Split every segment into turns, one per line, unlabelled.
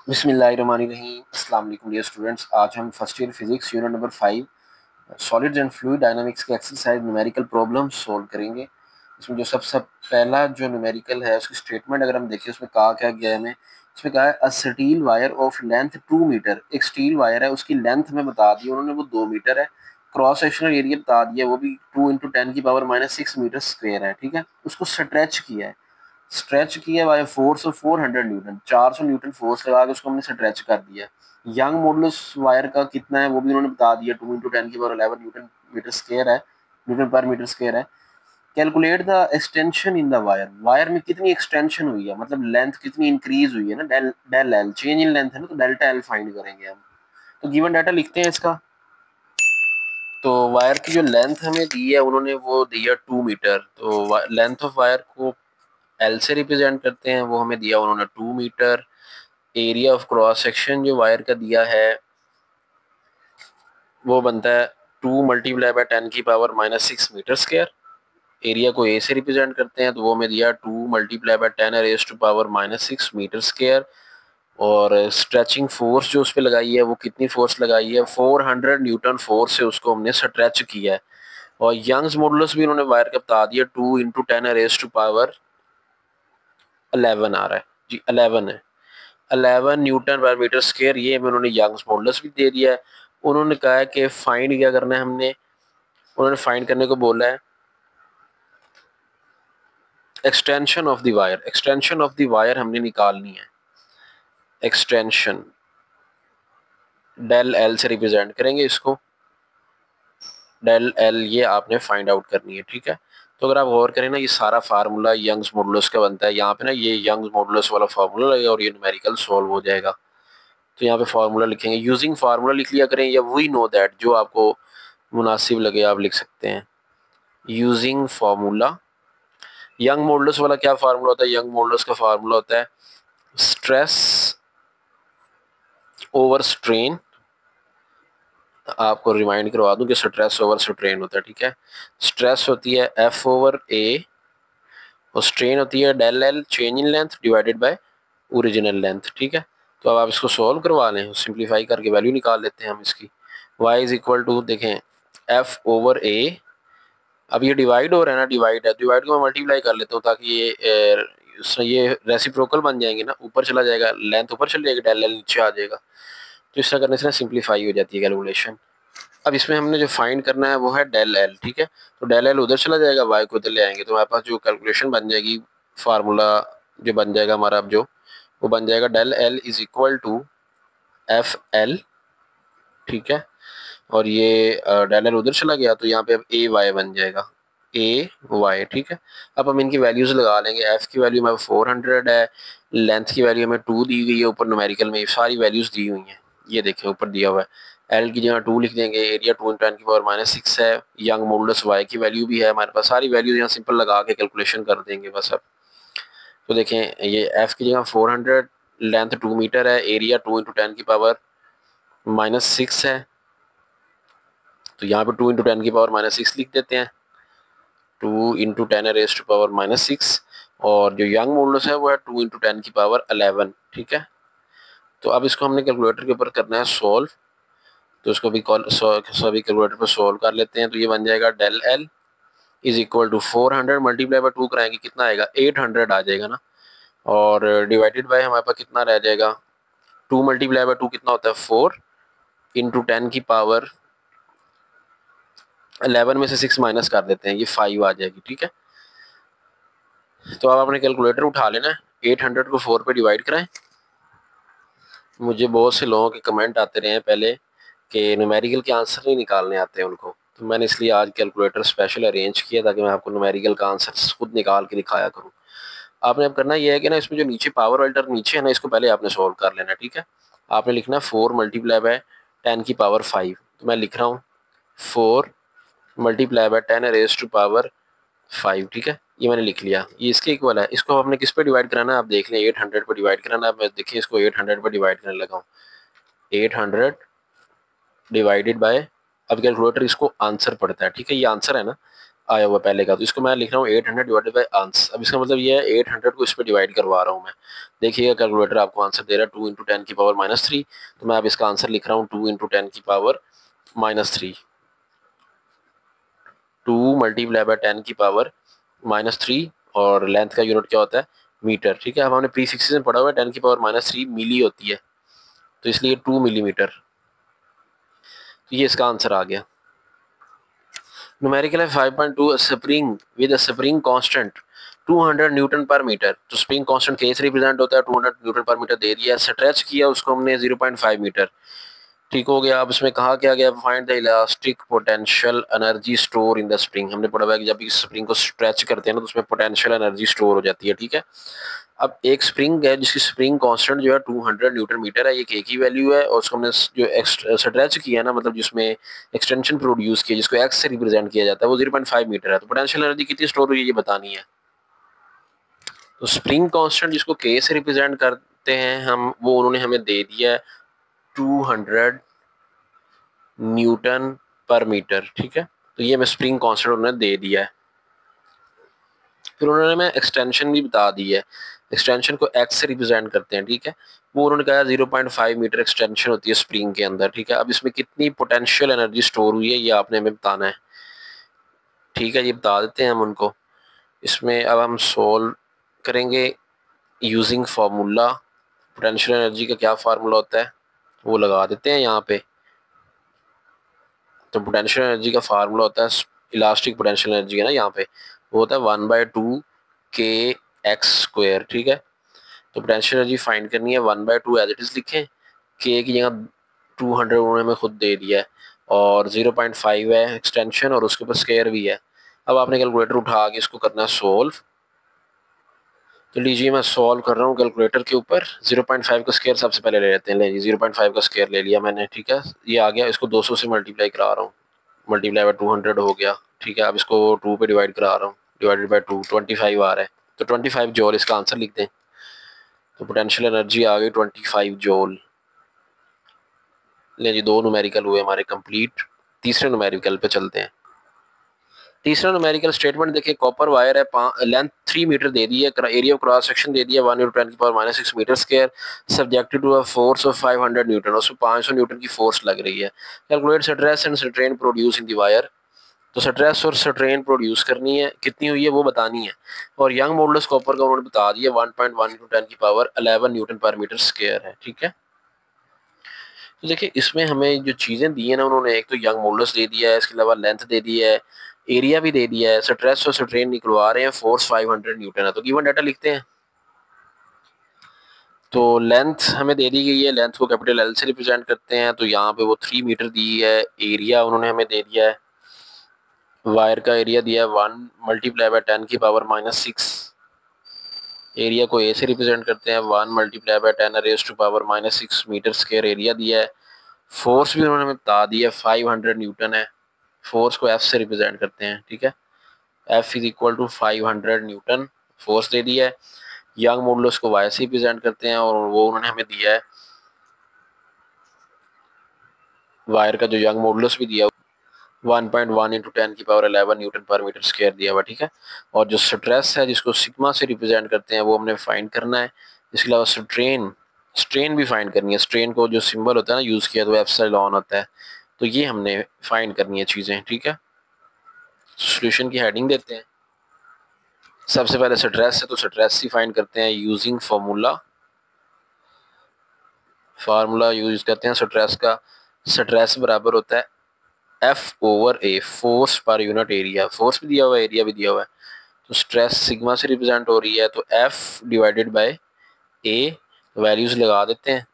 बिस्मिल्लाहिर्रहमानिर्रहीम। अस्सलाम वालेकुम डियर स्टूडेंट्स। आज हम first year physics unit number 5 solids and fluid dynamics के एक्सरसाइज न्यूमेरिकल प्रॉब्लम सोल्व करेंगे। इसमें जो सबसे पहला जो न्यूमेरिकल है उसकी स्टेटमेंट अगर हम देखें उसमें कहा क्या गया है हमें। इसमें कहा है a steel wire of length 2 metre. एक स्टील वायर है, उसकी लेंथ में बता दी उन्होंने, वो 2 मीटर है। क्रॉस सेक्शनल एरिया बता दिया, वो भी 2 × 10⁻⁶ मीटर स्क्वायर है। ठीक है, उसको स्ट्रेच किया है। स्ट्रेच किया by force of 400 Newton, 400 Newton force लगा के उसको हमने स्ट्रेच कर दिया। यंग मॉडुलस वायर का कितना है वो भी उन्होंने बता दिया, 2 × 10⁻11 न्यूटन मीटर स्क्वायर है, न्यूटन पर मीटर स्क्वायर है। Calculate the extension in the wire. Wire में कितनी एक्सटेंशन हुई है, मतलब लेंथ कितनी इंक्रीज हुई है ना, del del L change in length है ना, तो डेल्टा एल फाइंड करेंगे हम। तो गिवन डाटा लिखते हैं इसका। तो वायर की जो लेंथ हमें दी है उन्होंने वो दिया 2 मीटर। तो लेंथ ऑफ वायर को एल से रिप्रेजेंट करते हैं, वो हमें दिया उन्होंने 2 मीटर। एरिया ऑफ क्रॉस सेक्शन जो वायर का दिया है वो बनता है 2 × 10⁻⁻⁶ मीटर स्क्वायर। एरिया को ए से रिप्रेजेंट करते हैं, तो वो हमें दिया 2 × 10⁻⁻⁶मीटर स्क्वायर। और स्ट्रेचिंग फोर्स जो उस पर लगाई है वो कितनी फोर्स लगाई है, 400 न्यूटन फोर्स से उसको हमने स्ट्रेच किया है। और यंग्स मॉडुलस भी उन्होंने वायर का बता दिया, 2 × 10⁻11 आ रहा है जी, 11 है। 11 न्यूटन पर मीटर स्क्वायर, ये हमें उन्होंने यंग्स मॉडुलस भी दे दिया है। उन्होंने कहा है कि फाइंड क्या करना है हमने, उन्होंने फाइंड करने को बोला है extension of the wire. Extension of the wire हमने निकालनी है। एक्सटेंशन डेल एल से रिप्रेजेंट करेंगे इसको, डेल एल ये आपने फाइंड आउट करनी है। ठीक है, तो अगर आप गौर करें ना, ये सारा फार्मूला यंग्स मॉडुलस का बनता है। यहाँ पे ना ये यंग्स मॉडुलस वाला फार्मूला लगेगा और ये न्यूमेरिकल सॉल्व हो जाएगा। तो यहाँ पे फार्मूला लिखेंगे, यूजिंग फार्मूला लिख लिया करें, या वी नो दैट जो आपको मुनासिब लगे आप लिख सकते हैं। यूजिंग फार्मूला, यंग मॉडुलस वाला क्या फार्मूला होता है, यंग मॉडुलस का फार्मूला होता है स्ट्रेस ओवर स्ट्रेन। आपको रिमाइंड करवा दूं कि स्ट्रेस ओवर स्ट्रेन होता है। ठीक है, स्ट्रेस होती है एफ ओवर ए और स्ट्रेन होती है del L change in length divided by original length. ठीक है, तो अब आप इसको सॉल्व करवा लें, सिंप्लीफाई करके वैल्यू निकाल लेते हैं हम इसकी। y इज इक्वल टू देखें एफ ओवर ए, अब ये डिवाइड हो रहा है ना, डिवाइड है, डिवाइड को मैं मल्टीप्लाई कर लेता हूँ ताकि ये रेसिप्रोकल बन जाएंगे ना, ऊपर चला जाएगा, लेंथ ऊपर चली जाएगी, डेल एल नीचे आ जाएगा। तो इस तरह करने से ना सिंप्लीफाई हो जाती है कैलकुलेशन। अब इसमें हमने जो फाइंड करना है वो है डेल एल। ठीक है, तो डेल एल उधर चला जाएगा, वाई को उधर ले आएंगे, तो हमारे पास जो कैलकुलेशन बन जाएगी, फार्मूला जो बन जाएगा हमारा, अब जो वो बन जाएगा del L is equal to F L. ठीक है, और ये डेल एल उधर चला गया, तो यहाँ पे अब ए वाई बन जाएगा, ए वाई। ठीक है, अब हम इनकी वैल्यूज लगा लेंगे। एफ की वैल्यू में 400 है, लेंथ की वैल्यू हमें 2 दी गई है, ऊपर न्यूमेरिकल में ये सारी वैल्यूज दी हुई हैं, ये देखें ऊपर दिया हुआ है। एल की जगह 2 लिख देंगे, एरिया 2 × 10⁻⁻⁶ है, यंग मॉडुलस वाई की वैल्यू भी है हमारे पास, सारी वैल्यूज यहाँ सिंपल लगा के कैलकुलेशन कर देंगे बस अब। तो देखें ये एफ की जगह 400, लेंथ 2 मीटर है, एरिया 2 × 10⁻⁻⁶ है, तो यहाँ पे 2 × 10⁻⁻⁶ लिख देते हैं, 2 × 10⁻⁻⁶, और जो यंग मॉडुलस है वो है 2 × 10⁻11। ठीक है, तो अब इसको हमने कैलकुलेटर के ऊपर करना है सॉल्व, तो इसको भी सभी कैलकुलेटर पर सॉल्व कर लेते हैं। तो ये बन जाएगा del L is equal to 400 multiply by 2 कराएंगे, कितना आएगा 800 आ जाएगा ना, और डिवाइडेड बाय हमारे पास कितना रह जाएगा, 2 मल्टीप्लाई बाय 2 कितना होता है 4 इंटू 10⁻11 में से 6 माइनस कर देते हैं, ये 5 आ जाएगी। ठीक है, तो अब आपने कैलकुलेटर उठा लेना है, 800 को 4 पे डिवाइड कराएं। मुझे बहुत से लोगों के कमेंट आते रहे हैं पहले कि न्यूमेरिकल के आंसर नहीं निकालने आते हैं उनको, तो मैंने इसलिए आज कैलकुलेटर स्पेशल अरेंज किया ताकि मैं आपको न्यूमेरिकल का आंसर खुद निकाल के दिखाया करूँ। आपने अब करना यह है कि ना, इसमें जो नीचे पावर वाला टर्म नीचे है ना, इसको पहले आपने सोल्व कर लेना। ठीक है, आपने लिखना 4 मल्टीप्लाई बाय 10⁻5। तो मैं लिख रहा हूँ 4 मल्टीप्लाई बाय 10⁻5। ठीक है, ये मैंने लिख लिया, ये इसके इक्वल है। इसको आपने किस पे डिवाइड कराना है आप देख लें, 800 पे डिवाइड कराना है। मैं देखिए इसको 800 पे डिवाइड करने लगा हूँ, 800 डिवाइडेड बाय, अब कैलकुलेटर इसको आंसर पढ़ता है। ठीक है, ये आंसर है ना, आया हुआ पहले का, तो इसको मैं लिख रहा हूँ 800 डिवाइडेड बाई आंस। अब इसका मतलब ये है 800 को इस पर डिवाइड करवा रहा हूँ मैं। देखिएगा कैलकुलेटर आपको आंसर दे रहा है 2 इंटू 10 की पावर -3, तो मैं अब इसका आंसर लिख रहा हूँ 2 इंटू 10 की पावर -3। 2 मल्टीप्लाई बाय 10 की पावर -3, और लेंथ का यूनिट क्या होता है, मीटर। ठीक है, अब हमने प्रीफिक्सेस में पढ़ा हुआ है 10 की पावर -3 मिली होती है, तो इसलिए 2 मिलीमीटर। तो ये इसका आंसर आ गया। न्यूमेरिकल है 5.2 spring with a spring constant 200 Newton पर मीटर। तो स्प्रिंग कांस्टेंट केस रिप्रेजेंट होता है, 200 न्यूटन पर मीटर दे दिया, स्ट्रेच किया उसको हमने 0.5 मीटर। ठीक हो गया। अब इसमें कहा क्या गया, find the elastic potential energy store in the spring. हमने पढ़ा हुआ है कि जब इस स्प्रिंग को स्ट्रेच करते हैं ना, तो उसमें पोटेंशियल एनर्जी स्टोर हो जाती है। ठीक है, अब एक स्प्रिंग है जिसकी स्प्रिंग कांस्टेंट जो है 200 न्यूटन मीटर है, ये के की वैल्यू है, और उसको हमने जो स्ट्रेच किया ना, मतलब जिसमें एक्सटेंशन प्रोड्यूस किया, जिसको एक्स से रिप्रेजेंट किया जाता है, वो 0.5 मीटर है। तो पोटेंशियल एनर्जी कितनी स्टोर हुई है ये बतानी है। तो स्प्रिंग कांस्टेंट जिसको के से रिप्रेजेंट करते हैं हम, वो उन्होंने हमें दे दिया है 200 न्यूटन पर मीटर। ठीक है, तो ये मैं स्प्रिंग कांस्टेंट उन्होंने दे दिया है। फिर उन्होंने हमें एक्सटेंशन भी बता दी है, एक्सटेंशन को एक्स से रिप्रेजेंट करते हैं। ठीक है, वो उन्होंने कहा 0.5 मीटर एक्सटेंशन होती है स्प्रिंग के अंदर। ठीक है, अब इसमें कितनी पोटेंशियल एनर्जी स्टोर हुई है ये आपने हमें बताना है। ठीक है, ये बता देते हैं हम उनको। इसमें अब हम सोल्व करेंगे यूजिंग फार्मूला। पोटेंशियल एनर्जी का क्या फार्मूला होता है वो लगा देते हैं यहाँ पे। तो पोटेंशियल एनर्जी का फार्मूला होता है, इलास्टिक पोटेंशियल एनर्जी है ना यहाँ पे, वो होता है 1/2 के एक्स स्क्वायर। ठीक है, तो पोटेंशियल एनर्जी फाइंड करनी है, 1/2 एज इट इज लिखें, के की जगह 200 उन्होंने हमें खुद दे दिया है, और 0.5 है एक्सटेंशन, और उसके ऊपर स्क्वायर भी है। अब आपने कैलकुलेटर उठा के इसको करना है सोल्व। तो लीजिए मैं सॉल्व कर रहा हूँ कैलकुलेटर के ऊपर। 0.5 का स्क्वायर सबसे पहले ले लेते हैं। ले जी 0.5 का स्क्वायर ले लिया मैंने। ठीक है, ये आ गया, इसको 200 से मल्टीप्लाई करा रहा हूँ, मल्टीप्लाई बाय 200 हो गया। ठीक है, अब इसको 2 पे डिवाइड करा रहा हूँ, डिवाइडेड बाय 2 25 आ रहा है, तो 25 जॉल इसका आंसर लिख दें। तो पोटेंशियल एनर्जी आ गई 25 जॉल। ले जी, 2 न्यूमेरिकल हुए हमारे कंप्लीट। तीसरे न्यूमेरिकल पे चलते हैं। तीसरा न्यूमेरिकल स्टेटमेंट देखिए, कॉपर वायर है, लेंथ 3 मीटर दे दी है, एरिया ऑफ क्रॉस सेक्शन दे दिया 1 × 10 की power -6 metre square, subjected to a force of 500 newton, उसमें 500 न्यूटन की फोर्स लग रही है। Calculate stress and strain produce in the wire. तो स्ट्रेस और स्ट्रेन प्रोड्यूस करनी है, कितनी हुई है वो बतानी है, और यंग मॉडुलस कॉपर का उन्होंने बता दिया 1.1 × 10 की पावर 11 न्यूटन पर मीटर स्क्वायर है। ठीक है, तो देखिए इसमें हमें जो चीज़ें दी है ना उन्होंने, एक तो यंग मॉडुलस दे दिया है, इसके अलावा लेंथ दे दी है, एरिया भी दे दिया है, स्ट्रेस और स्ट्रेन निकलवा रहे हैं, फोर्स 500 न्यूटन है। तो गिवन डाटा लिखते हैं। तो लेंथ हमें दे दी गई है, लेंथ को कैपिटल एल से रिप्रेजेंट करते हैं, तो यहाँ पे वो 3 मीटर दी है। एरिया उन्होंने हमें दे दिया है, वायर का एरिया दिया है 1 × 10 की पावर -6। एरिया को ए से रिप्रेजेंट करते हैं, 1 × 10 की पावर -6 मीटर स्क्वायर एरिया दिया है। फोर्स भी उन्होंने हमें बता दिया 500 न्यूटन है, फोर्स को एफ से रिप्रेजेंट करते हैं। ठीक है, F is equal to 500 newton force दे दिया है। यंग मॉडुलस को वाई से रिप्रेजेंट करते हैं, और वो उन्होंने हमें दिया है, वायर का जो यंग मॉडुलस भी दिया 1.1 × 10 की पावर 11 न्यूटन पर मीटर स्क्वायर दिया हुआ। ठीक है, और जो स्ट्रेस है जिसको सिग्मा से रिप्रेजेंट करते हैं वो हमने फाइंड करना है। इसके अलावा स्ट्रेन, स्ट्रेन भी फाइंड करनी है। स्ट्रेन को जो सिंबल होता है ना यूज़ किया तो एप्सिलॉन होता है, तो ये हमने फाइंड करनी है चीज़ें। ठीक है, सॉल्यूशन की हेडिंग देते हैं। सबसे पहले स्ट्रेस है, तो स्ट्रेस ही फाइंड करते हैं यूजिंग फार्मूला। फार्मूला यूज करते हैं स्ट्रेस का। स्ट्रेस बराबर होता है F/A, force per unit area. Force भी दिया हुआ है, एरिया भी दिया हुआ है। तो स्ट्रेस सिग्मा से रिप्रेजेंट हो रही है, तो F/A वैल्यूज लगा देते हैं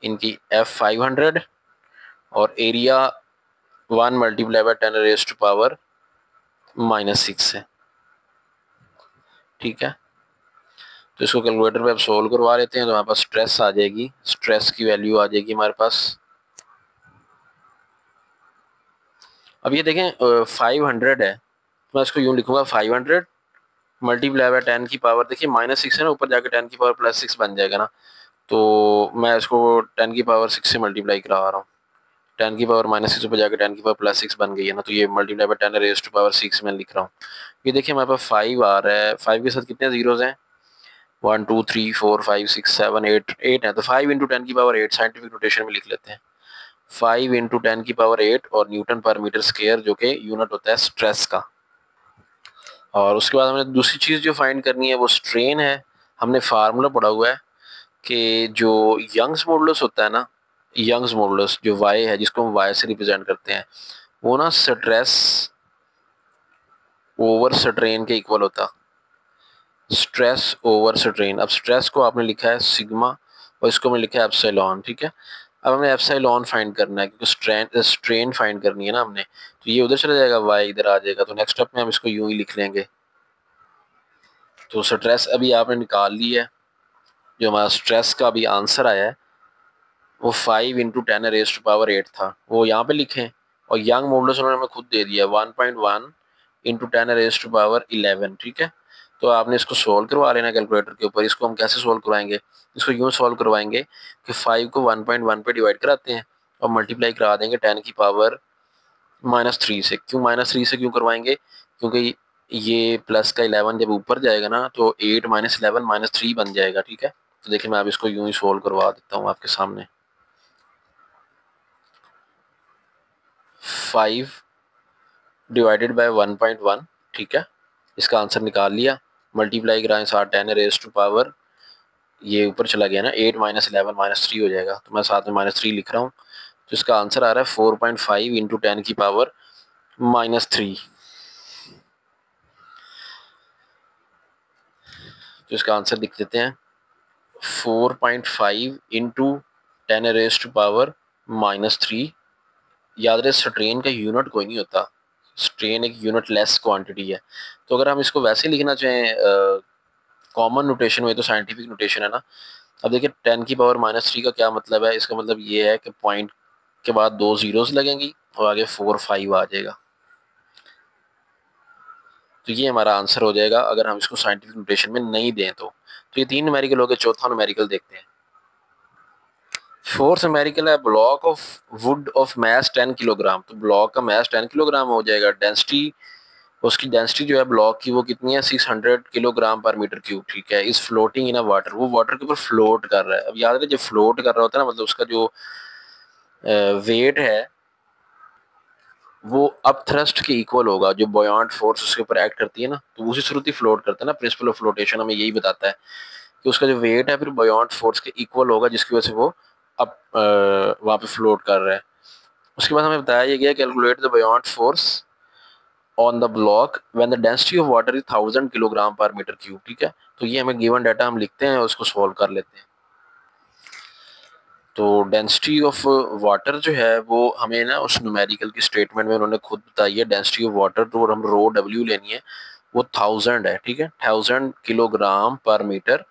इनकी। F 500 और एरिया 1 × 10⁻⁻⁻6 है। ठीक है, तो इसको कैलकुलेटर पे अब सोल्व करवा लेते हैं, तो हमारे पास स्ट्रेस आ जाएगी, स्ट्रेस की वैल्यू आ जाएगी हमारे पास। अब ये देखें 500 है, तो मैं इसको यूँ लिखूंगा 500 मल्टीप्लाई बाय 10 की पावर, देखिए -6 है ना, ऊपर जाके 10 की पावर +6 बन जाएगा ना, तो मैं इसको 10 की पावर 6 से मल्टीप्लाई करा रहा हूँ। 10 की पावर -6 ऊपर जाकर 10 की पावर +6 बन गई है ना, तो ये multiply by 10 raise to power 6 मैं लिख रहा हूँ। ये देखिए हमारे पास 5 आ रहा है, 5 के साथ कितने जीरोज़ हैं, 1 2 3 4 5 6 7 8 8 है, तो 5 इंटू 10 की पावर 8 साइंटिफिक नोटेशन में लिख लेते हैं। 5 इंटू 10 की पावर 8 और न्यूटन पर मीटर स्क्वायर, जो कि यूनिट होता है स्ट्रेस का। और उसके बाद हमने दूसरी चीज़ जो फाइंड करनी है वो स्ट्रेन है। हमने फार्मूला पढ़ा हुआ है कि जो यंग्स मॉडुलस होता है ना, यंग्स मॉडुलस जो वाई है, जिसको हम वाई से रिप्रेजेंट करते हैं, वो ना स्ट्रेस ओवर स्ट्रेन के इक्वल होता। स्ट्रेस ओवर स्ट्रेन, अब स्ट्रेस को आपने लिखा है सिग्मा और इसको हमने लिखा है एप्सिलॉन, ठीक है। अब हमें एप्सिलॉन फाइंड करना है क्योंकि स्ट्रेन फाइंड करनी है ना हमने, तो ये उधर चला जाएगा, वाई इधर आ जाएगा, तो नेक्स्ट स्टेप में हम इसको यूं ही लिख लेंगे। तो स्ट्रेस अभी आपने निकाल ली है, जो हमारा स्ट्रेस का अभी आंसर आया है वो 5 इंटू 10 रेज़ टू पावर 8 था, वो यहाँ पे लिखें। और यंग मॉडुलस उन्होंने हमें खुद दे दिया 1.1 इंटू 10 रेज़ टू पावर 11, ठीक है। तो आपने इसको सॉल्व करवा लेना कैलकुलेटर के ऊपर। इसको हम कैसे सॉल्व करवाएंगे, इसको यूँ सॉल्व करवाएंगे कि 5 को 1.1 पे डिवाइड कराते हैं और मल्टीप्लाई करा देंगे 10 की पावर -3 से। क्यों -3 से क्यों करवाएंगे, क्योंकि ये प्लस का 11 जब ऊपर जाएगा ना तो 8 - 11 -3 बन जाएगा, ठीक है। तो देखिए मैं अब इसको यूं ही सोल्व करवा देता हूँ आपके सामने। 5 डिवाइडेड बाय 1.1, ठीक है, इसका आंसर निकाल लिया। मल्टीप्लाई कराएं साथ 10 रेज़ टू पावर, ये ऊपर चला गया ना, 8 - 11 -3 हो जाएगा, तो मैं साथ में -3 लिख रहा हूँ। तो इसका आंसर आ रहा है 4.5 इंटू 10 की पावर -3। तो इसका आंसर लिख देते हैं 4.5 इंटू 10 रेज़ टू पावर -3। याद रहे स्ट्रेन का यूनिट कोई नहीं होता, स्ट्रेन एक यूनिट लेस क्वांटिटी है। तो अगर हम इसको वैसे लिखना चाहें कॉमन नोटेशन में, तो साइंटिफिक नोटेशन है ना। अब देखिए 10 की पावर -3 का क्या मतलब है, इसका मतलब ये है कि पॉइंट के बाद 2 जीरोस लगेंगी और आगे 4 5 आ जाएगा। तो ये हमारा आंसर हो जाएगा अगर हम इसको साइंटिफिक नोटेशन में नहीं दें तो। ये 3 न्यूमेरिकल हो गए, चौथा न्यूमेरिकल देखते हैं। फोर्थ न्यूमेरिकल है block of would of mass 10 kilogram. तो ब्लॉक का मैस 10 किलोग्राम हो जाएगा। डेंसिटी, उसकी डेंसिटी जो है ब्लॉक की वो कितनी है, 600 किलोग्राम पर मीटर क्यूब, ठीक है। इस फ्लोटिंग इन अ वाटर, वो वाटर के ऊपर फ्लोट कर रहा है। अब याद रहे जब फ्लोट कर रहा होता है ना, मतलब उसका जो वेट है वो अप थ्रस्ट के इक्वल होगा, जो बॉयंट फोर्स उसके ऊपर एक्ट करती है ना, तो उसी सूरत ही फ्लोट करता है ना। प्रिंसिपल ऑफ फ्लोटेशन हमें यही बताता है कि उसका जो वेट है फिर बॉयंट फोर्स के इक्वल होगा, जिसकी वजह से वो अब वहाँ पे फ्लोट कर रहा है। उसके बाद हमें बताया गया calculate the buoyant force on the block when the density of water is 1000 kilogram पर मीटर क्यूब, ठीक है। तो ये हमें गिवन डाटा हम लिखते हैं और उसको सॉल्व कर लेते हैं। तो डेंसिटी ऑफ वाटर जो है वो हमें ना उस न्यूमेरिकल की स्टेटमेंट में उन्होंने खुद बताई है। डेंसिटी ऑफ वाटर तो हम रो डब्ल्यू लेनी है, वो 1000 है, ठीक है, 1000 किलोग्राम पर मीटर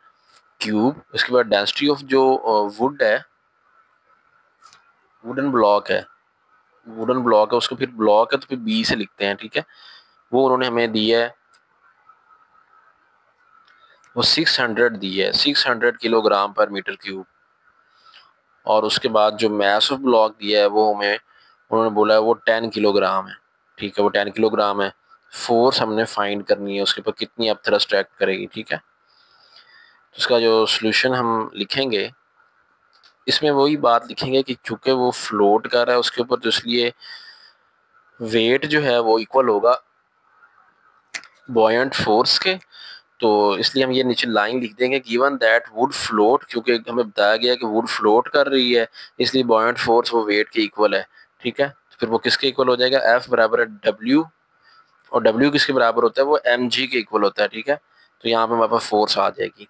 क्यूब। उसके बाद डेंसिटी ऑफ जो वुड है, वुडन ब्लॉक है, वुडन ब्लॉक है, उसको फिर ब्लॉक है तो फिर बी से लिखते हैं, ठीक है। वो उन्होंने हमें दी है, वो 600 दी है, 600 किलोग्राम पर मीटर क्यूब। और उसके बाद जो मैस ऑफ ब्लॉक दिया है वो हमें उन्होंने बोला है वो 10 किलोग्राम है, ठीक है, वो 10 किलोग्राम है। फोर्स हमने फाइंड करनी है उसके ऊपर कितनी अब थ्रस्ट एक्ट करेगी, ठीक है। तो इसका जो सोल्यूशन हम लिखेंगे, इसमें वही बात लिखेंगे कि चूंकि वो फ्लोट कर रहा है उसके ऊपर, तो इसलिए वेट जो है वो इक्वल होगा बॉयंट फोर्स के। तो इसलिए हम ये नीचे लाइन लिख देंगे गिवन दैट वुड फ्लोट, क्योंकि हमें बताया गया कि वुड फ्लोट कर रही है, इसलिए बॉयंट फोर्स वो वेट के इक्वल है, ठीक है। तो फिर वो किसके इक्वल हो जाएगा, एफ बराबर है डब्ल्यू, और डब्ल्यू किसके बराबर होता है, वो एम जी के इक्वल होता है, ठीक है। तो यहाँ पे हमारे पास फोर्स आ जाएगी,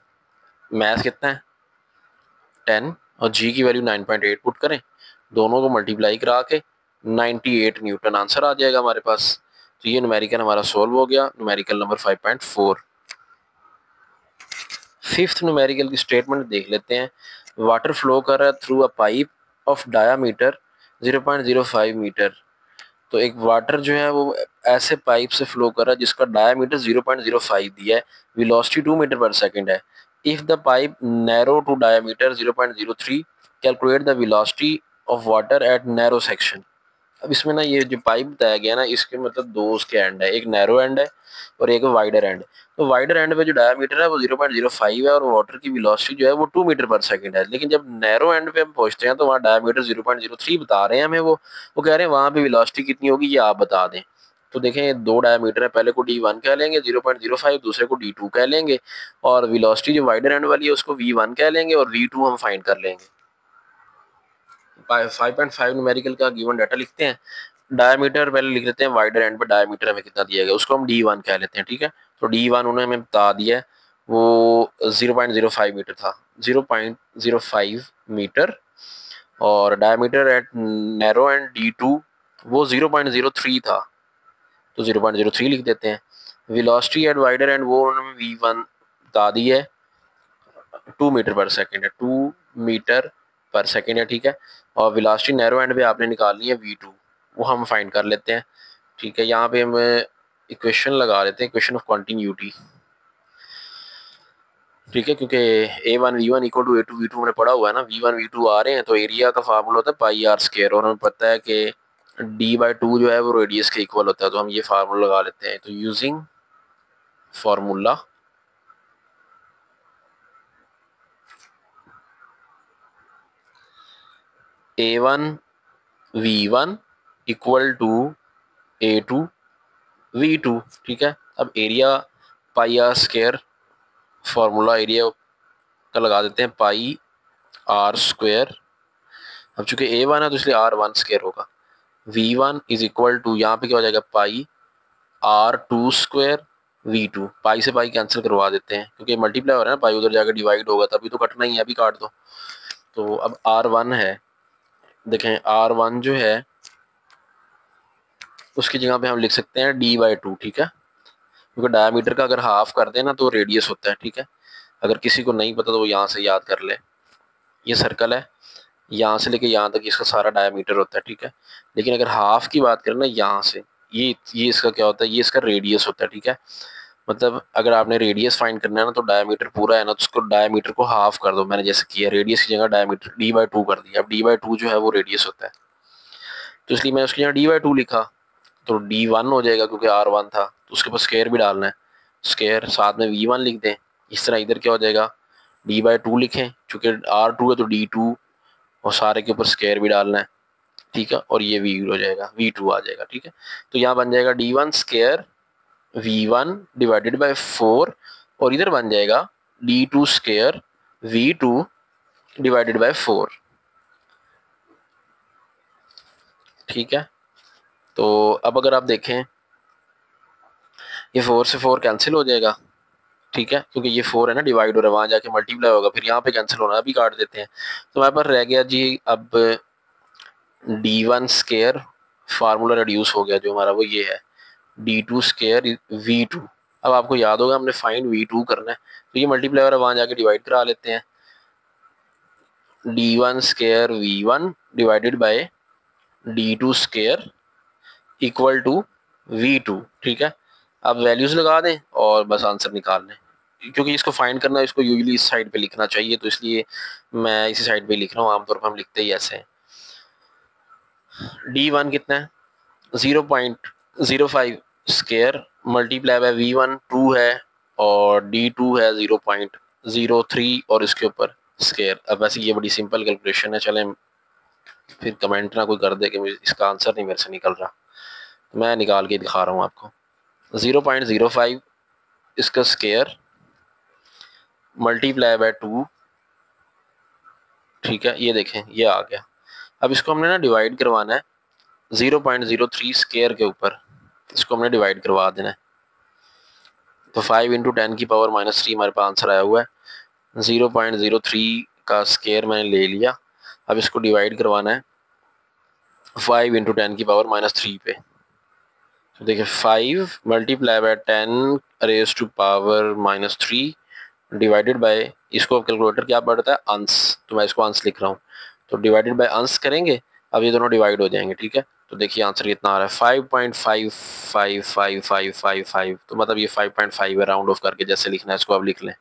मैथ कितना है 10 और जी की वैल्यू 9.8 पुट करें, दोनों को मल्टीप्लाई करा के 98 न्यूटन आंसर आ जाएगा हमारे पास। तो ये न्यूमेरिकल हमारा सोल्व हो गया, न्यूमेरिकल नंबर 5.4। फिफ्थ न्यूमेरिकल की स्टेटमेंट देख लेते हैं। वाटर फ्लो कर रहा है through a pipe of diameter 0.05 metre. तो एक वाटर जो है वो ऐसे पाइप से फ्लो कर रहा है जिसका डायामीटर 0.05 दिया है, वेलोसिटी 2 मीटर पर सेकंड है। If the pipe narrow to diameter 0.03, calculate the velocity of water at narrow section. अब इसमें ना ये जो पाइप बताया गया ना, इसके मतलब दो उसके एंड है, एक नैरो एंड है और एक वाइडर एंड। तो वाइडर एंड पे जो डायमीटर है वो 0.05 है और वाटर की वेलोसिटी जो है वो 2 मीटर पर सेकंड है। लेकिन जब नैरो एंड पे हम पहुंचते हैं तो वहाँ डायमीटर 0.03 बता रहे हैं हमें, वो कह रहे हैं वहाँ पे वेलोसिटी कितनी होगी ये आप बता दें। तो देखें ये दो डायमीटर है, पहले को D1 कह लेंगे 0.05, दूसरे को D2 कह लेंगे, और वेलोसिटी जो वाइडर एंड वाली है उसको V1 कह लेंगे और V2 हम फाइंड कर लेंगे। 5.5 न्यूमेरिकल का गिवन डाटा लिखते हैं। डायमीटर पहले लिख लेते हैं, वाइडर एंड पे डायमीटर हमें कितना दिया गया उसको हम D1 कह लेते हैं, ठीक है। तो D1 उन्होंने हमें बता दिया है वो 0.05 मीटर था, 0.05 मीटर। और diameter eight narrow and D2 वो 0.03 था, तो 0.03 लिख देते हैं। वेलोसिटी एट वाइडर एंड वो उन्होंने V1 बता दी है 2 मीटर पर सेकेंड है, 2 मीटर पर सेकेंड है, ठीक है। और वेलोसिटी नैरो एंड पे आपने निकालनी है V2, वो हम फाइंड कर लेते हैं, ठीक है। यहाँ पे हम इक्वेशन लगा लेते हैं, इक्वेशन ऑफ कॉन्टिन्यूटी, ठीक है, क्योंकि A1 V1 equal to A2 V2 हमने पढ़ा हुआ है ना, V1 V2 आ रहे हैं तो एरिया का फार्मूला होता है पाई आर स्क्वायर, और हमें पता है कि D/2 जो है वो रेडियस के इक्वल होता है, तो हम ये फार्मूला लगा लेते हैं। तो using formula A1 V1 equal to A2 V2, ठीक है। अब area pi r square, formula area का लगा देते हैं पाई आर स्क्वायर। अब चूंकि A1 है तो इसलिए R1 स्क्वायर होगा। V1 इज इक्वल टू, यहाँ पे क्या हो जाएगा पाई R2 स्क्वायर V2, पाई से पाई कैंसिल करवा देते हैं क्योंकि मल्टीप्लाई हो रहा है ना, पाई उधर जाकर डिवाइड होगा तभी तो कटना ही है, अभी काट दो। तो अब R1 है, देखें R1 जो है उसकी जगह पे हम लिख सकते हैं D/2, ठीक है, क्योंकि डायमीटर का अगर हाफ कर देना तो रेडियस होता है, ठीक है। अगर किसी को नहीं पता तो वो यहाँ से याद कर ले, ये सर्कल है, यहाँ से लेके यहाँ तक इसका सारा डायमीटर होता है, ठीक है। लेकिन अगर हाफ की बात करें ना, यहाँ से ये इसका क्या होता है, ये इसका रेडियस होता है, ठीक है। मतलब अगर आपने रेडियस फाइंड करना है ना तो डायमीटर पूरा है ना, तो उसको डायमीटर को हाफ कर दो, मैंने जैसे किया, रेडियस की जगह डायमीटर D/2 कर दिया। अब D/2 जो है वो रेडियस होता है, तो इसलिए मैं उसकी जगह D/2 लिखा, तो D1 हो जाएगा क्योंकि R1 था, तो उसके पास स्क्वायर भी डालना है, स्क्वायर साथ में V1 लिख दें। इस तरह इधर क्या हो जाएगा, D/2 लिखें, चूंकि R2 है तो D2, और सारे के ऊपर स्क्वायर भी डालना है, ठीक है। और ये V हो जाएगा, V2 आ जाएगा, ठीक है। तो यहाँ बन जाएगा D1 square V1 divided bye 4, और इधर बन जाएगा D2 square V2 divided by 4, ठीक है। तो अब अगर आप देखें ये 4 से 4 कैंसिल हो जाएगा, ठीक है, क्योंकि ये 4 है ना डिवाइड हो रहा है, वहां जाके मल्टीप्लाई होगा, फिर यहाँ पे कैंसिल होना, अभी काट देते हैं। तो हमारे पास रह गया जी अब D1 स्क्वायर, फार्मूला रिड्यूस हो गया जो हमारा, वो ये है D2 स्क्वायर V2। अब आपको याद होगा हमने फाइंड V2 करना है, तो ये मल्टीप्लाई हो रहा है, वहां जाके डिवाइड करा लेते हैं। D1 square V1 divided by D2 square equal to V2, ठीक है। अब वैल्यूज लगा दें और बस आंसर निकाल लें, क्योंकि इसको फाइंड करना है, इसको यूजुअली इस साइड पे लिखना चाहिए, तो इसलिए मैं इसी साइड पे लिख रहा हूँ, आमतौर पर हम लिखते ही ऐसे हैं। D1 कितना है 0.05 स्क्वायर मल्टीप्लाई बाय V1 2 है, और D2 है 0.03 और इसके ऊपर स्क्वायर। अब वैसे ये बड़ी सिंपल कैलकुलेशन है, चलें फिर कमेंट ना कोई कर दे कि इसका आंसर नहीं मेरे से निकल रहा, मैं निकाल के दिखा रहा हूँ आपको। 0.05 इसका स्क्वायर मल्टीप्लाई बाय 2, ठीक है, ये देखें ये आ गया। अब इसको हमने ना डिवाइड करवाना है 0.03 स्क्वायर के ऊपर, इसको हमने डिवाइड करवा देना है। तो 5 इंटू 10 की पावर -3 हमारे पास आंसर आया हुआ है। 0.03 का स्क्वायर मैंने ले लिया, अब इसको डिवाइड करवाना है 5 इंटू 10 की पावर -3 पे। तो देखिए 5 multiply by 10 raise to power -3 divided by, इसको अब कैलकुलेटर क्या पड़ता है अंश, तो मैं इसको अंश लिख रहा हूँ, तो डिवाइडेड बाय अंश करेंगे, अब ये दोनों डिवाइड हो जाएंगे, ठीक है। तो देखिए आंसर कितना आ रहा है 5.555555, तो मतलब ये 5.5 है, राउंड ऑफ करके जैसे लिखना है इसको अब लिख लें।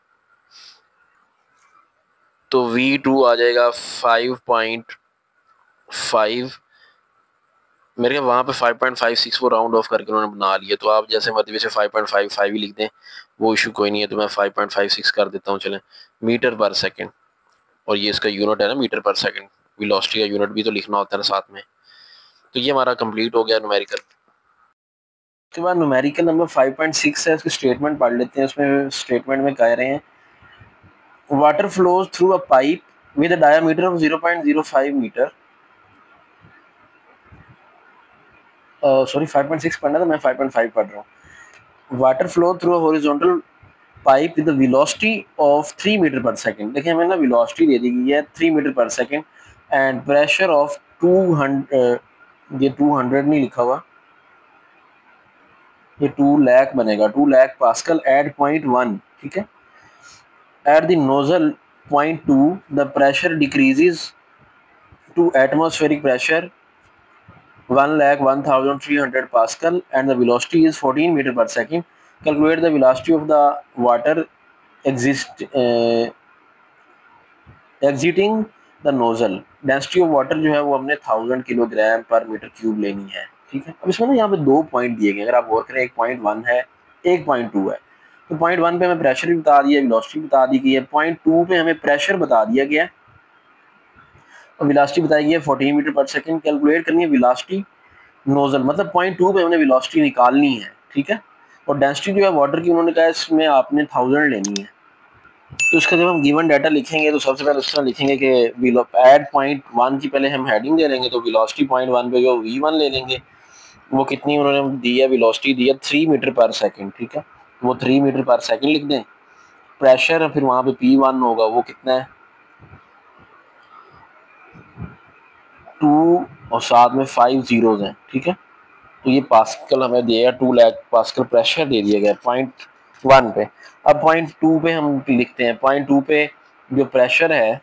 तो V2 आ जाएगा 5, मेरे ख्याल वहाँ पे 5.56 वो राउंड ऑफ करके उन्होंने बना लिया, तो आप जैसे मर्जी से 5.55 ही लिख दें, वो इशू कोई नहीं है। तो मैं 5.56 कर देता हूँ, चलें, मीटर पर सेकंड, और ये इसका यूनिट है ना, मीटर पर सेकंड। वेलोसिटी का यूनिट भी तो लिखना होता है ना साथ में। तो ये हमारा कंप्लीट हो गया न्यूमेरिकल। उसके बाद न्यूमेरिकल नंबर 5.6 है, इसकी स्टेटमेंट पढ़ लेते हैं। उसमें स्टेटमेंट में कह रहे हैं water flows through a pipe with a diameter of 0.05 metre, sorry 5.6 पढ़ना था, मैं 5.5 पढ़ रहा हूँ। Water flow through a horizontal pipe with velocity of 3 metre per second. देखिए हमें ना वेलोसिटी दे दी गई है 3 metre per second and pressure of 200, ये 200 नहीं लिखा हुआ, ये 2 लाख बनेगा, 2 लाख पास्कल एट .1, ठीक है। At the nozzle .2 the pressure decreases to atmospheric pressure 1,01,300 Pascal and the velocity is 14 meter per second. Calculate the velocity of the water exiting the nozzle. Density of water जो है वो हमने 1000 kilogram पर metre cube लेनी है, ठीक है। अब इसमें ना यहाँ पे 2 पॉइंट दिए गए, अगर आप गौर करें, एक 0.1 है, एक 0.2 है। तो 0.1 पे हमें प्रेशर भी बता दिया, वेलोसिटी बता दी गई है। 0.2 पे हमें प्रेशर बता दिया गया है और वेलोसिटी बताई गई है 14 मीटर पर सेकंड। कैलकुलेट करनी है वेलोसिटी नोजल, मतलब 0.2 पे हमने वेलोसिटी निकालनी है, ठीक है। और डेंसिटी जो है वाटर की उन्होंने कहा इसमें आपने 1000 लेनी है। तो इसका जब हम गिवन डाटा लिखेंगे तो सबसे पहले उस तरह लिखेंगे कि एड 0.1 की पहले हम हेडिंग दे लेंगे, तो वेलोसिटी 0.1 पे जो v1 ले लेंगे, वो कितनी उन्होंने दी है, वेलोसिटी दी है 3 मीटर पर सेकंड, ठीक है। वो 3 मीटर पर सेकंड लिख दें। प्रेशर फिर वहाँ पे P1 होगा, वो कितना है 2 और साथ में 5 जीरोज हैं, ठीक है। तो ये पास्कल हमें दिया 2 लाख पास्कल प्रेशर दे दिया गया 0.1 पे। अब 0.2 पे हम लिखते हैं, 0.2 पे जो प्रेशर है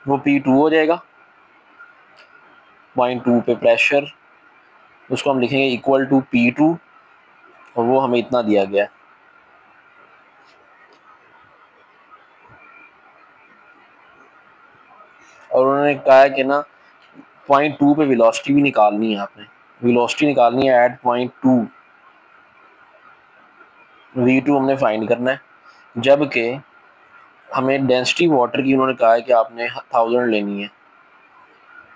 वो P2 हो जाएगा। 0.2 पे प्रेशर उसको हम लिखेंगे इक्वल टू P2, और वो हमें इतना दिया गया है। और उन्होंने कहा है कि ना 0.2 पे वेलोसिटी भी निकालनी है, आपने वेलोसिटी निकालनी है एट 0.2, V2 हमने फाइंड करना है। जबकि हमें डेंसिटी वाटर की उन्होंने कहा है कि आपने 1000 लेनी है,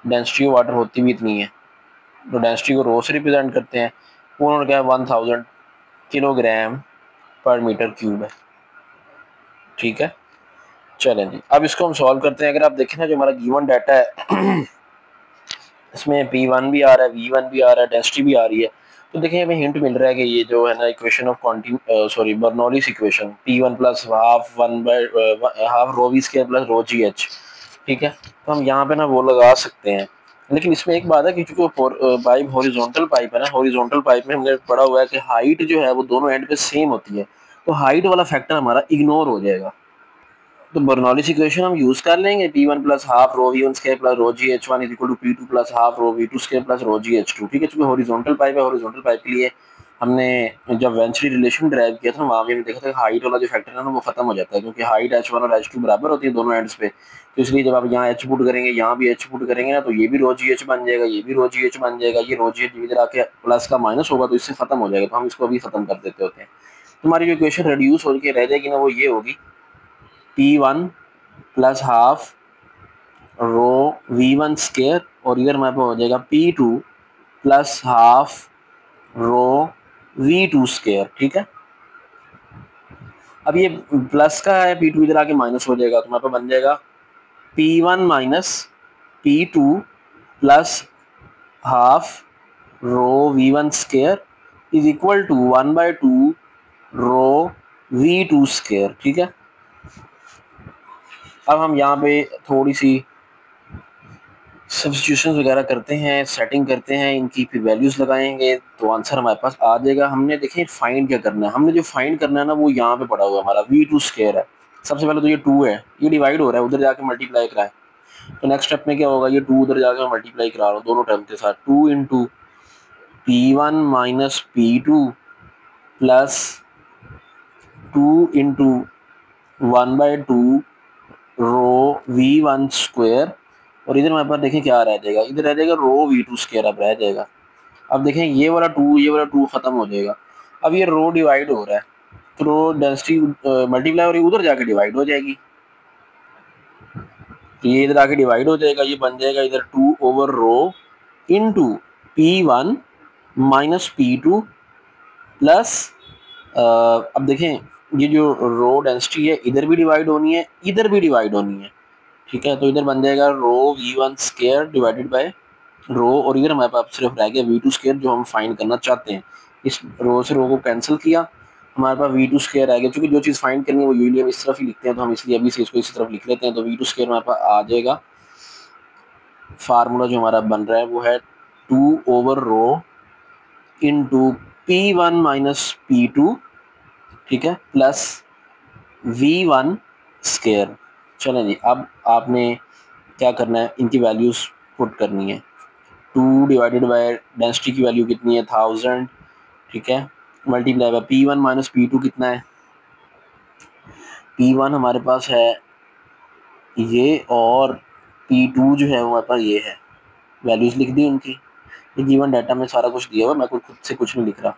डेंसिटी वाटर होती भी इतनी है, तो डेंसिटी को रो से रिप्रेजेंट करते हैं, वो उन्होंने कहा 1000 किलोग्राम पर मीटर क्यूब है, ठीक है। चलें जी, अब इसको हम सॉल्व करते हैं। अगर आप देखें ना जो हमारा गिवन डाटा है इसमें P1 भी आ रहा है, V1 भी आ रहा है, डेंसिटी भी आ रही है। तो देखिए हमें हिंट मिल रहा है कि ये जो है ना equation of Bernoulli's equation P1 plus half rho v square plus rho g h, ठीक है। तो हम यहाँ पे ना वो लगा सकते हैं, लेकिन इसमें एक बात है कि चूंकि पाइप हॉरिजॉन्टल पाइप है ना, हॉरिजॉन्टल पाइप में हमने पढ़ा हुआ है कि हाइट जो है वो दोनों एंड पे सेम होती है, तो हाइट वाला फैक्टर हमारा इग्नोर हो जाएगा। तो बर्नौलीज इक्वेशन हम यूज कर लेंगे, P1 plus half rho v one square plus rho g h one is equal to P2 plus half rho v two square plus rho g h two, ठीक है। चूंकि horizontal pipe है, horizontal pipe के लिए हमने जब venturi relation drive किया था वहाँ भी हमने देखा था कि हाइट वाला जो फैक्टर है ना वो खत्म हो जाता है, क्योंकि हाइट H1 और H2 बराबर होती है दोनों एंड्स पे। तो इसलिए जब आप यहाँ H पुट करेंगे, यहाँ भी H पुट करेंगे ना, तो ये भी रो जी एच बन जाएगा, ये भी रो जी एच बन जाएगा, ये रो जी एच इधर आके प्लस का माइनस होगा, तो इससे खत्म हो जाएगा। तो हम इसको अभी खत्म कर देते होते हैं। हमारी जो इक्वेशन रिड्यूस होकर रह जाएगी ना, वो ये होगी P1 plus half rho V1 square, और इधर हमारे पास हो जाएगा P2 प्लस हाफ रो V2 स्क्वायर, ठीक है। अब ये प्लस का है, P2 इधर आके माइनस हो जाएगा, तो हमारे पास बन जाएगा P1 minus P2 plus half rho V1 square is equal to 1/2 rho V2 square, ठीक है। अब हम यहाँ पे थोड़ी सी सब्स्टिट्यूशन वगैरह करते हैं, सेटिंग करते हैं, इनकी फिर वैल्यूज लगाएंगे, तो आंसर हमारे पास आ जाएगा। हमने देखिए फाइंड क्या करना है, हमने जो फाइंड करना है ना वो यहाँ पे पड़ा हुआ है, हमारा V2 स्क्वायर है। सबसे पहले तो ये 2 है, ये डिवाइड हो रहा है, उधर जाके मल्टीप्लाई कराए, तो नेक्स्ट स्टेप में क्या होगा, ये 2 उधर जाके मल्टीप्लाई करा रहा हूँ दोनों टर्म के साथ, 2 into P1 minus P2 plus 2 into 1/2 रो V1 स्क्वायर और इधर हमारे पास देखें क्या रह जाएगा, इधर रह जाएगा रो वी टू स्क्वायर अब रह जाएगा। अब देखें ये वाला टू खत्म हो जाएगा। अब ये रो डिवाइड हो रहा है तो रो डेंसिटी मल्टीप्लाई हो रही है, उधर जाके डिवाइड हो जाएगी, तो ये इधर आके डिवाइड हो जाएगा, ये बन जाएगा इधर 2/रो into P1 minus P2 plus अब देखें ये जो रो डेंसिटी है इधर भी डिवाइड होनी है, इधर भी डिवाइड होनी है, ठीक है। तो इधर बन जाएगा रो V1 स्क्वायर डिवाइडेड बाय रो, और इधर हमारे पास सिर्फ रह गया V2 स्क्वायर जो हम फाइंड करना चाहते हैं। इस रो से रो को कैंसिल किया, हमारे पास V2 स्क्वायर आ गया। क्योंकि जो चीज़ फाइंड करनी है वो यूजली हम इस तरफ ही लिखते हैं, तो हम इसलिए अभी से इसको इस तरफ लिख लेते हैं। तो V2 स्क्वायर हमारे पास आ जाएगा, फार्मूला जो हमारा बन रहा है वो है 2/रो इंटू P1 माइनस P2, ठीक है, प्लस V1 स्क्वायर। चलें जी, अब आपने क्या करना है, इनकी वैल्यूज़ पुट करनी है। 2 डिवाइडेड बाय डेंसिटी की वैल्यू कितनी है 1000, ठीक है, multiply by P1 minus P2 कितना है, P1 हमारे पास है ये और P2 जो है वो हमारे पास ये है। वैल्यूज़ लिख दी उनकी, ये गिवन डाटा में सारा कुछ दिया हुआ, मैं खुद से कुछ नहीं लिख रहा।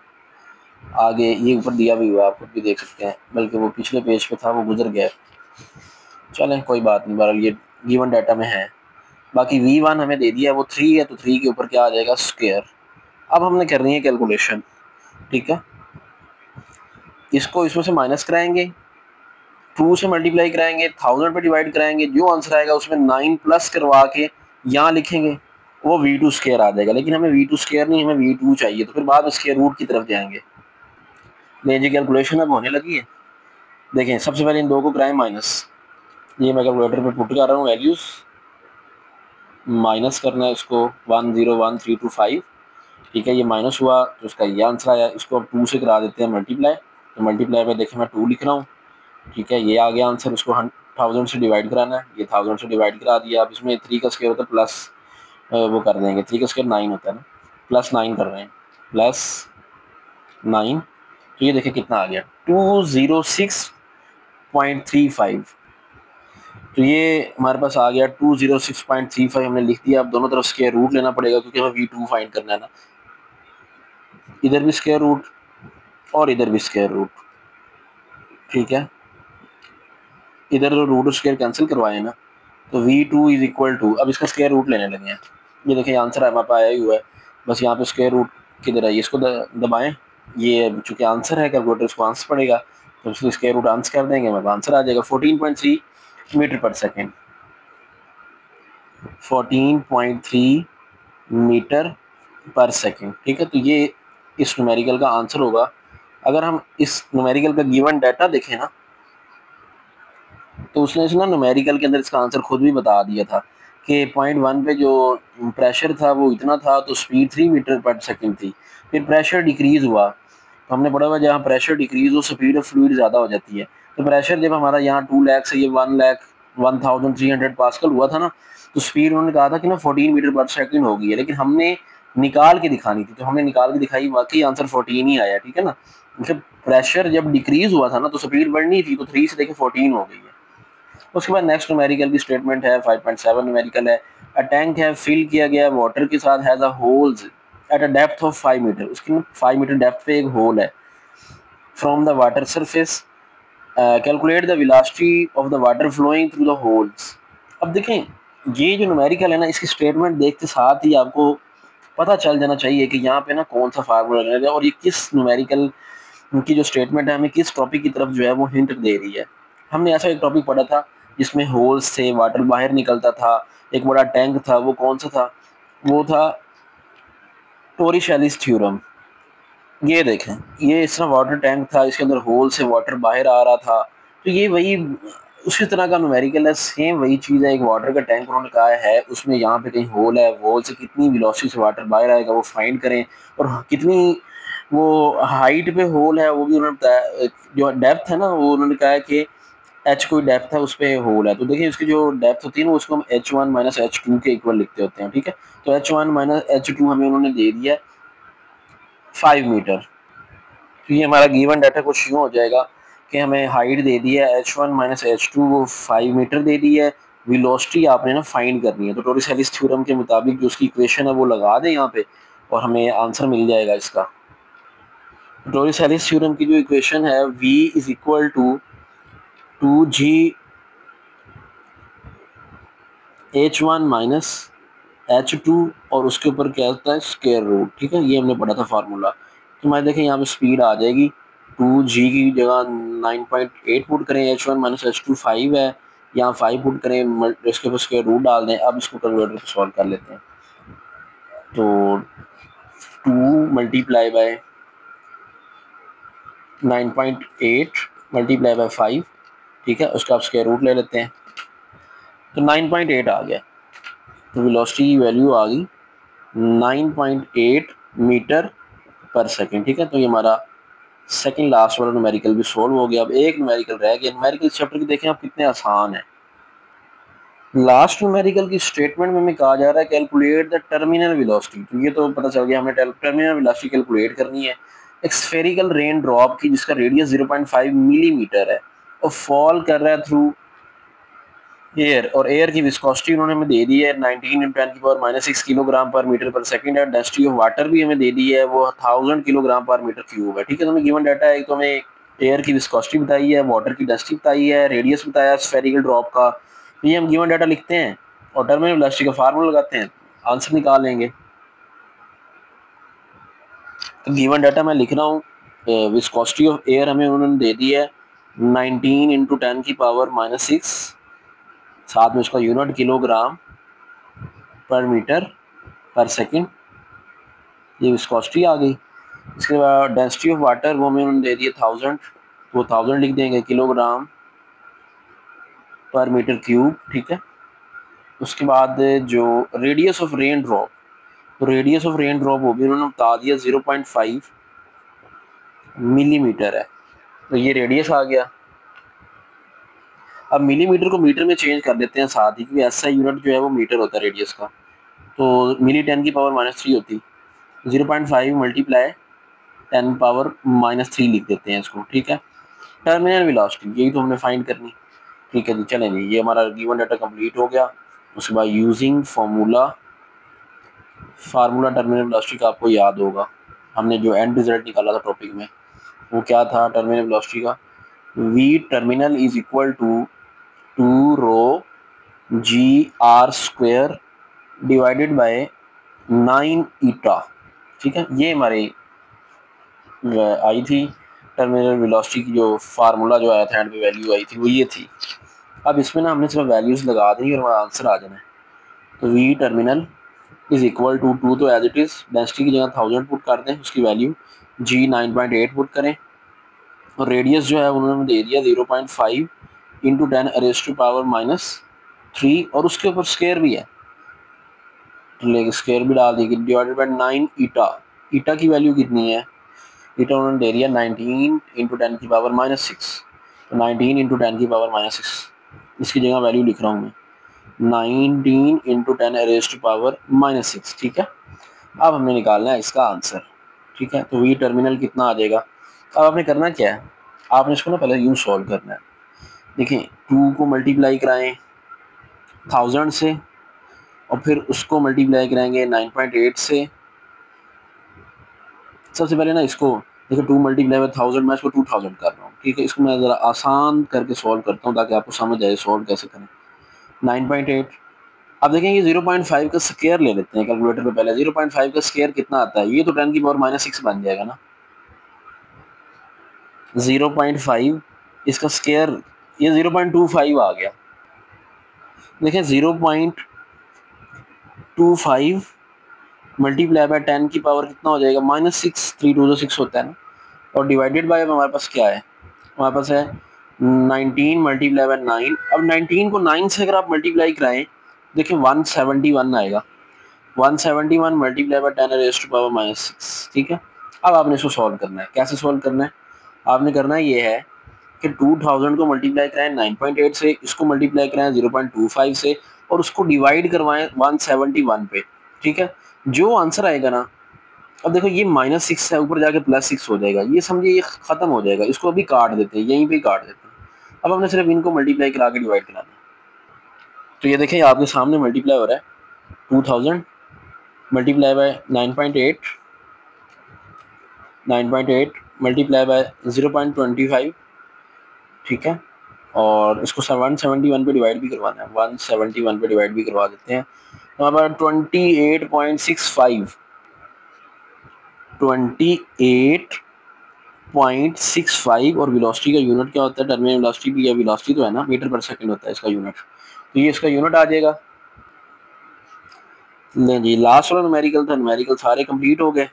आगे ये ऊपर दिया भी हुआ, आप खुद भी देख सकते हैं, बल्कि वो पिछले पेज पे था वो गुजर गया। चलें कोई बात नहीं, बहरहाल ये गिवन डाटा में है। बाकी V1 हमें दे दिया वो 3 है, तो 3 के ऊपर क्या आ जाएगा स्क्वायर। अब हमने करनी है कैलकुलेशन, ठीक है, इसको इसमें से माइनस कराएंगे, 2 से मल्टीप्लाई कराएंगे, 1000 पे डिवाइड कराएंगे, जो आंसर आएगा उसमें 9 प्लस करवा के यहाँ लिखेंगे, वो V2 स्क्वायर आ जाएगा। लेकिन हमें V2 स्क्वायर नहीं, हमें V2 चाहिए, तो फिर बाद में स्क्वायर रूट की तरफ जाएंगे। जी कैलकुलेशन अब होने लगी है। देखें सबसे पहले इन दो को कराएं माइनस, ये मैं कैलकुलेटर पे पुट कर रहा हूँ वैल्यूज़, माइनस करना है इसको 101325, ठीक है, ये माइनस हुआ तो उसका ये आंसर आया। इसको अब 2 से करा देते हैं मल्टीप्लाई, तो मल्टीप्लाई पे देखें मैं 2 लिख रहा हूँ, ठीक है, ये आ गया आंसर। उसको 1000 से डिवाइड कराना है, ये 1000 से डिवाइड करा दिया। अब इसमें 3 का स्क्वायर होता है प्लस वो कर देंगे, 3 का स्क्वायर 9 होता है ना, प्लस 9 कर रहे हैं, प्लस 9, तो ये देखिए कितना आ गया 206.35, तो ये हमारे पास आ गया 206.35 हमने लिख दिया। अब दोनों तरफ स्क्वायर रूट लेना पड़ेगा क्योंकि हमें V2 फाइंड करना है ना, इधर भी स्क्वायर रूट और इधर भी स्क्वायर रूट, ठीक है, इधर जो रूट स्क्वायर कैंसिल करवाए ना, तो V2 इज इक्वल टू, अब इसका स्क्वायर रूट लेने लगे हैं। ये देखिए आंसर हमारे पास आया ही हुआ है, बस यहाँ पे स्क्वायर रूट किधर है, इसको दबाएं, ये चूँकि आंसर है कैलकुलेटर इसको आंसर पड़ेगा, तो उसको स्क्वायर रूट आंसर कर देंगे, हमारे आंसर आ जाएगा 14.3 मीटर पर सेकेंड, 14.3 मीटर पर सेकेंड, ठीक है। तो ये इस न्यूमेरिकल का आंसर होगा। अगर हम इस न्यूमेरिकल का गिवन डाटा देखें ना, तो उसने इसना न्यूमेरिकल के अंदर इसका आंसर खुद भी बता दिया था कि पॉइंट 1 पे जो प्रेशर था वो इतना था, तो स्पीड 3 मीटर पर सेकंड थी। फिर प्रेशर डिक्रीज़ हुआ, तो हमने पढ़ा हुआ जहाँ प्रेशर डिक्रीज़ हो स्पीड ऑफ फ्लूइड ज़्यादा हो जाती है। तो प्रेशर जब हमारा यहाँ 2 लाख से ये 1,1300 पास्कल हुआ था ना, तो स्पीड उन्होंने कहा था कि ना 14 मीटर पर सेकंड हो गई है, लेकिन हमने निकाल के दिखानी थी, तो हमने निकाल के दिखाई, वाकई आंसर 14 ही आया, ठीक है ना। जब प्रेशर जब डिक्रीज हुआ था ना तो स्पीड बढ़नी थी, तो 3 से देखिए 14 हो गई है। उसके बाद नेक्स्ट न्यूमेरिकल की स्टेटमेंट है 5.7 न्यूमेरिकल है। अ टैंक है फिल किया गया वाटर के साथ, has a holes at a depth of 5 metre, उसकी 5 मीटर डेप्थ पे एक होल है। From the water surface calculate the velocity of the water flowing through the holes. अब देखें ये जो न्यूमेरिकल है ना, इसकी स्टेटमेंट देखते साथ ही आपको पता चल जाना चाहिए कि यहाँ पे ना कौन सा फार्मूला लगेगा और ये किस न्यूमेरिकल की जो स्टेटमेंट है हमें किस टॉपिक की तरफ जो है वो हिंट दे रही है। हमने ऐसा एक टॉपिक पढ़ा था जिसमें होल्स थे, वाटर बाहर निकलता था, एक बड़ा टैंक था, वो कौन सा था, वो था टोरिशेलिस थ्योरम। ये देखें ये इस तरह वाटर टैंक था, इसके अंदर होल से वाटर बाहर आ रहा था, तो ये वही उसी तरह का न्यूमेरिकल है, सेम वही चीज़ है। एक वाटर का टैंक उन्होंने कहा है, उसमें यहाँ पे कहीं होल है, होल से कितनी वेलोसिटी से वाटर बाहर आएगा वो फाइंड करें, और कितनी वो हाइट पे होल है वो भी उन्होंने बताया। जो डेप्थ है ना वो उन्होंने कहा है कि एच कोई डेप्थ है उस पर होल है, तो देखिए उसकी जो डेप्थ होती है ना उसको हम H1 माइनस H2 के इक्वल लिखते होते हैं, ठीक है। तो H1 माइनस H2 हमें उन्होंने दे दिया 5 मीटर। तो ये हमारा गिवन डाटा कुछ यूँ हो जाएगा कि हमें हाइट दे दी है H1 माइनस H2 वो 5 मीटर दे दी है, वेलोसिटी आपने ना फाइंड करनी है। तो टोरिसेलिस थ्योरम के मुताबिक जो उसकी इक्वेशन है वो लगा दें यहाँ पे और हमें आंसर मिल जाएगा इसका। टोरिसेलिस थ्योरम की जो इक्वेशन है v is equal to 2g h1 minus h2 और उसके ऊपर क्या होता है स्क्वायर रूट, ठीक है, ये हमने पढ़ा था फार्मूला। तो हमारे देखें यहाँ पे स्पीड आ जाएगी 2g की जगह 9.8 पुट करें, h1 माइनस h2 5 है, यहाँ 5 पुट करें, इसके ऊपर स्क्वायर रूट डाल दें। अब इसको कैलकुलेटर पर सॉल्व कर लेते हैं। तो 2 मल्टीप्लाई बाय 9.8 मल्टीप्लाई बाय 5, ठीक है, उसका आप स्क्वायर रूट ले लेते हैं। तो 9.8 आ गया, तो वेलोसिटी की वैल्यू आ गई 9.8 मीटर पर सेकंड, ठीक है। तो ये हमारा सेकंड लास्ट वाला न्यूमेरिकल भी सोल्व हो गया। अब एक न्यूमेरिकल रह गया। न्यूमेरिकल चैप्टर की देखें आप कितने आसान है। लास्ट न्यूमेरिकल की स्टेटमेंट में हमें कहा जा रहा है कैलकुलेट द टर्मिनल वेलोसिटी। तो ये तो पता चल गया हमें टर्मिनल वेलोसिटी कैलकुलेट करनी है एक स्फेरिकल रेन ड्रॉप की जिसका रेडियस 0.5 मिलीमीटर है और फॉल कर रहा है थ्रू एयर, और एयर की विस्कोसिटी उन्होंने हमें दे दी है 19 × 10⁻⁻6 किलोग्राम पर मीटर पर सेकंड है। डेंसिटी ऑफ वाटर भी हमें दे दी है, वो 1000 किलोग्राम पर मीटर क्यूब है, ठीक है। तो हमें गिवन डाटा है, तो हमें एयर की विस्कोसिटी बताई है, वाटर की डेंसिटी बताई है, रेडियस बताया स्फेरिकल ड्रॉप का। तो ये हम गिवन डाटा लिखते हैं और टर्मिनल वेलोसिटी का फार्मूला लगाते हैं, आंसर निकाल लेंगे। तो गिवन डाटा मैं लिख रहा हूँ, विस्कोसिटी ऑफ एयर हमें उन्होंने दे दी है 19 × 10⁻⁻6, साथ में उसका यूनिट किलोग्राम पर मीटर पर सेकंड, ये विस्कोसिटी आ गई। इसके बाद डेंसिटी ऑफ वाटर वो हमें उन्होंने दे दिया 1000, वो 1000 लिख देंगे किलोग्राम पर मीटर क्यूब, ठीक है। उसके बाद जो रेडियस ऑफ रेन ड्रॉप, तो रेडियस ऑफ रेन ड्रॉप वो भी उन्होंने बता दिया 0.5 मिलीमीटर है, तो ये रेडियस आ गया। अब मिलीमीटर को मीटर में चेंज कर देते हैं साथ ही, क्योंकि ऐसा यूनिट जो है वो मीटर होता है रेडियस का, तो मिली 10⁻³ होती, 0.5 मल्टीप्लाई 10⁻³ लिख देते हैं इसको, ठीक है। टर्मिनल वेलोसिटी यही तो हमने फाइंड करनी, ठीक है जी। चलें जी, ये हमारा गिवन डाटा कंप्लीट हो गया। उसके बाद यूजिंग फार्मूला टर्मिनल वेलोसिटी का आपको याद होगा, हमने जो एंड रिजल्ट निकाला था टॉपिक में वो क्या था टर्मिनल वेलोसिटी का, v terminal is equal to 2ρg r² divided by 9 eta, ठीक है। ये हमारी आई थी टर्मिनल वेलोसिटी की, जो फार्मूला जो आया था एंड पे वैल्यू आई थी वो ये थी। अब इसमें ना हमने सिर्फ वैल्यूज लगा दी और हमारा आंसर आ जाना है। तो v terminal is equal to 2 तो एज इट इज, डेंसिटी की जगह 1000 पुट कर दें, उसकी वैल्यू g 9.8 पुट करें, और रेडियस जो है उन्होंने दे दिया 0.5 × 10⁻³ और उसके ऊपर स्क्वायर भी है, लेकिन स्क्वायर भी डाल दी, डिवाइडेड बाय 9 ईटा। ईटा की वैल्यू कितनी है, ईटा उन्होंने दे दिया 19 × 10⁻⁻6, तो 19 × 10⁻⁻6 इसकी जगह वैल्यू लिख रहा हूँ मैं 19 × 10⁻⁻6, ठीक है। अब हमने निकालना है इसका आंसर, ठीक है। तो वी टर्मिनल कितना आ जाएगा। अब आपने करना क्या है, आपने इसको ना पहले यूँ सॉल्व करना है। देखिए 2 को मल्टीप्लाई कराएं 1000 से और फिर उसको मल्टीप्लाई कराएंगे 9.8 से। सबसे पहले ना इसको देखो 2 मल्टीप्लाई बाय 1000, मैं इसको 2000 कर रहा हूँ, ठीक है। इसको मैं ज़रा आसान करके सॉल्व करता हूँ ताकि आपको समझ आए सॉल्व कैसे करें। 9.8, अब देखें ये 0.5 का स्क्वायर ले लेते हैं कैलकुलेटर पे पहले। 0.5 का स्क्वायर कितना आता है, ये तो 10⁻⁻6 बन जाएगा ना। 0.5 इसका स्क्वायर ये 0.25 आ गया। देखें 0.25 मल्टीप्लाई बाय 10 की पावर कितना हो जाएगा -6, 3 2 6 होता है ना, और डिवाइडेड बाय हमारे पास क्या है, हमारे पास है 19 मल्टीप्लाई बाय 9। अब 19 को 9 से अगर आप मल्टीप्लाई कराएं देखिए 171 आएगा, 171 मल्टीप्लाई बाय 10⁻⁻6, ठीक है। अब आपने इसको सॉल्व करना है। कैसे सॉल्व करना है, आपने करना ये है कि 2000 को मल्टीप्लाई कराएं 9.8 से, इसको मल्टीप्लाई कराएं 0.25 से और उसको डिवाइड करवाएं 171 पे, ठीक है। जो आंसर आएगा ना, अब देखो ये -6 है, ऊपर जाके +6 हो जाएगा, ये समझिए ये खत्म हो जाएगा, इसको अभी काट देते हैं, यहीं पे काट देते हैं। अब हमने सिर्फ इनको मल्टीप्लाई करा के डिवाइड कराना है। तो ये देखें आपके सामने मल्टीप्लाई हो रहा है 2000 मल्टीप्लाई बाय 9.8 मल्टीप्लाई बाय 0.25, ठीक है। और इसको 171 पे डिवाइड भी करवाना है, 171 पे डिवाइड भी करवा देते हैं। वहाँ पर 28.65 और वेलोसिटी का यूनिट क्या होता है, टर्मिनल वेलोसिटी भी, या वेलोसिटी तो है ना, मीटर पर सेकंड होता है इसका यूनिट, तो ये इसका यूनिट आ जाएगा। नहीं जी, लास्ट वाला न्यूमेरिकल था, न्यूमेरिकल सारे कंप्लीट हो गए।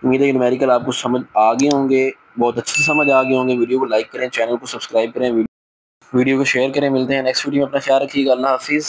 उम्मीद है कि न्यूमेरिकल आपको समझ आ गए होंगे, बहुत अच्छे से समझ आ गए होंगे। वीडियो को लाइक करें, चैनल को सब्सक्राइब करें, वीडियो को शेयर करें। मिलते हैं नेक्स्ट वीडियो में, अपना ख्याल रखिएगा। अल्लाह हाफिज़।